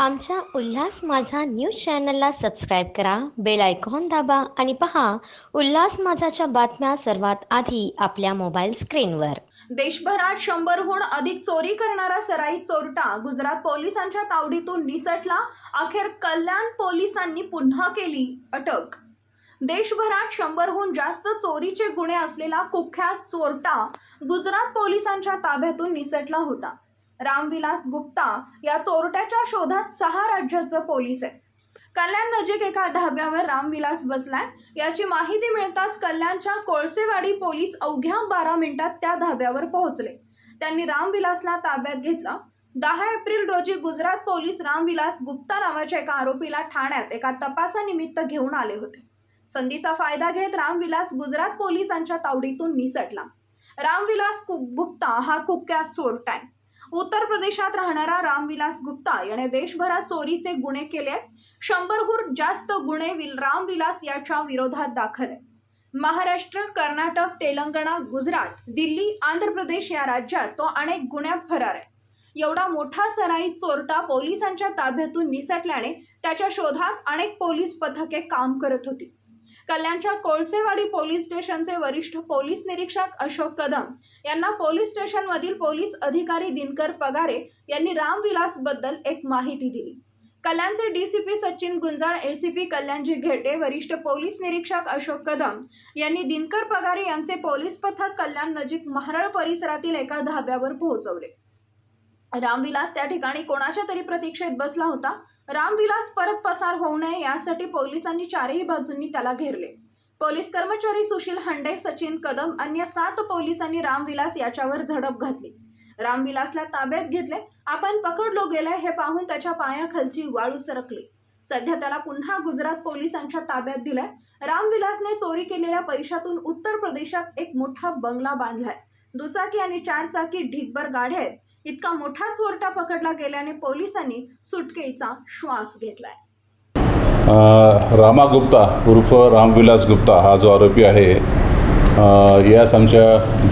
आमच्या उल्हास माझा न्यूज चॅनलला सबस्क्राईब करा, बेल आयकॉन दाबा आणि पहा उल्हास माझाच्या बातम्या सर्वात आधी आपल्या मोबाईल स्क्रीनवर। देशभरात 100हून अधिक चोरी करणारा सराईत चोरटा गुजरात पोलिसांच्या तावडीतून निसटला। अखेर कल्याण पोलिसांनी पुन्हा केली अटक। देशभरात 100हून जास्त चोरीचे गुन्हे असलेला कुख्यात चोरटा गुजरात पोलिसांच्या ताब्यातून निसटला होता। रामविलास गुप्ता या चोरट्याच्या शोधात 6 राज्याचे पोलीस आहेत। कल्याण नजीक एका ढाब्यावर रामविलास बसलाय याची माहिती मिळताच कल्याणच्या कोळसेवाडी पोलीस अवघ्या 12 मिनिटात त्या ढाब्यावर पोहोचले। त्यांनी रामविलासला ताब्यात घेतलं। 10 एप्रिल रोजी गुजरात पोलीस रामविलास गुप्ता नावाच्या एका आरोपीला ठाण्यात एका तपासानिमित्त घेऊन आले होते। संधीचा फायदा घेत रामविलास गुजरात पोलिसांच्या तावडीतून निसटला। रामविलास गुप्ता हा कुख्यात चोरटा आहे। उत्तर प्रदेशात राहणारा रामविलास गुप्ता याने देशभरात चोरीचे गुन्हे केले आहेत। 100हून जास्त गुन्हे रामविलास याच्या विरोधात दाखल आहेत। महाराष्ट्र, कर्नाटक, तेलंगणा, गुजरात, दिल्ली, आंध्र प्रदेश या राज्यात तो अनेक गुन्ह्यात फरार आहे। एवढा मोठा सराईत चोरटा पोलिसांच्या ताब्यातून निसटल्याने त्याच्या शोधात अनेक पोलीस पथके काम करत होती। कल्याणच्या कोळसेवाडी पोलीस स्टेशनचे वरिष्ठ पोलीस निरीक्षक अशोक कदम यांना पोलीस स्टेशनमधील पोलीस अधिकारी दिनकर पगारे यांनी रामविलास बद्दल एक माहिती दिली। कल्याणचे डीसीपी सचिन गुंजाळ, एसीपी कल्याणजी घेटे, वरिष्ठ पोलीस निरीक्षक अशोक कदम यांनी दिनकर पगारे यांचे पोलीस पथक कल्याण नजीक महाराळ परिसरातील एका ढाब्यावर पोहोचवले। रामविलास त्या ठिकाणी कोणाच्या तरी प्रतीक्षेत बसला होता। रामविलास परत पसार होऊ नये यासाठी पोलिसांनी चारही बाजूंनी त्याला घेरले। पोलीस कर्मचारी सुशील हंडे, सचिन कदम, अन्य 7 पोलिसांनी रामविलास याच्यावर झडप घातली। रामविलासला ताब्यात घेतले। आपण पकडलो गेले हे पाहून त्याच्या पायाखालची वाळू सरकली। सध्या त्याला पुन्हा गुजरात पोलिसांच्या ताब्यात दिलाय। रामविलासने चोरी केलेल्या पैशातून उत्तर प्रदेशात एक मोठा बंगला बांधलाय। दुचाकी आणि 4 चाकी ढिगभर गाड्या आहेत। इतका मोठा चोरटा पकडला गेल्याने पोलिसांनी सुटकेचा श्वास घेतलाय। रामा गुप्ता उर्फ रामविलास गुप्ता हा जो आरोपी आहे यास आमच्या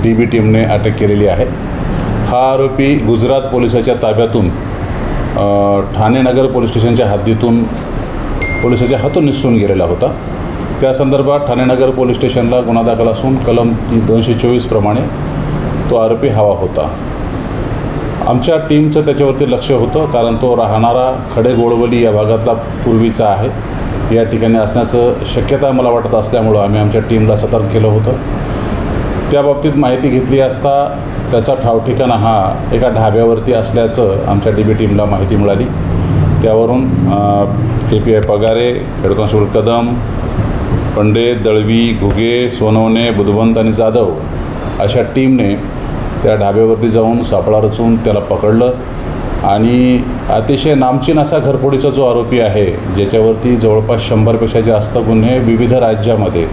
DB टीमने अटक केलेली आहे। हा आरोपी गुजरात पोलिसाच्या ताब्यातून ठाणे नगर पोलीस स्टेशनच्या हद्दीतून पोलिसाच्या हातून निसटून गेलेला होता। त्या संदर्भात ठाणे नगर पोलीस स्टेशनला गुन्हा दाखल असून कलम 224 प्रमाणे तो आरोपी हवा होता। आमच्या टीमचं त्याच्यावरती लक्ष होतं, कारण तो राहणारा खडेगोळवली या भागातला पूर्वीचा आहे। या ठिकाणी असण्याचं शक्यता मला वाटत असल्यामुळं आम्ही आमच्या टीमला सतर्क केलं होतं। त्या बाबतीत माहिती घेतली असता त्याचा ठावठिकाणा हा एका ढाब्यावरती असल्याचं आमच्या DB टीमला माहिती मिळाली। त्यावरून API Pagare, head constable Kadam, Pandit, Dalvi, Ghuge, Sonawane, Budhwant आणि जाधव अशा टीमने त्या ढाब्यावरती जाऊन सापळा रचून त्याला पकडलं आणि अतिशय नामचीन असा घरफोडीचा जो आरोपी आहे, ज्याच्यावरती जवळपास 100पेक्षा जास्त गुन्हे विविध राज्यामध्ये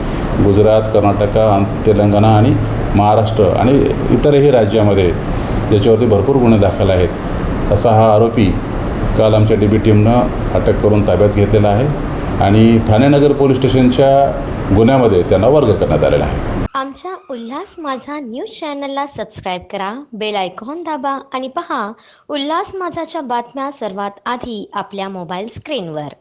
गुजरात, कर्नाटक, तेलंगणा आणि महाराष्ट्र आणि इतरही राज्यामध्ये ज्याच्यावरती भरपूर गुन्हे दाखल आहेत, असा हा आरोपी काल आमच्या DB टीमनं अटक करून ताब्यात घेतलेला आहे आणि ठाणे नगर पोलीस स्टेशनच्या गुन्ह्यामध्ये त्यांना वर्ग करण्यात आलेला आहे। आमच्या उल्हास माझा न्यूज चॅनलला सबस्क्राईब करा, बेल आयकॉन दाबा आणि पहा उल्हास माझाच्या बातम्या सर्वात आधी आपल्या मोबाईल स्क्रीनवर।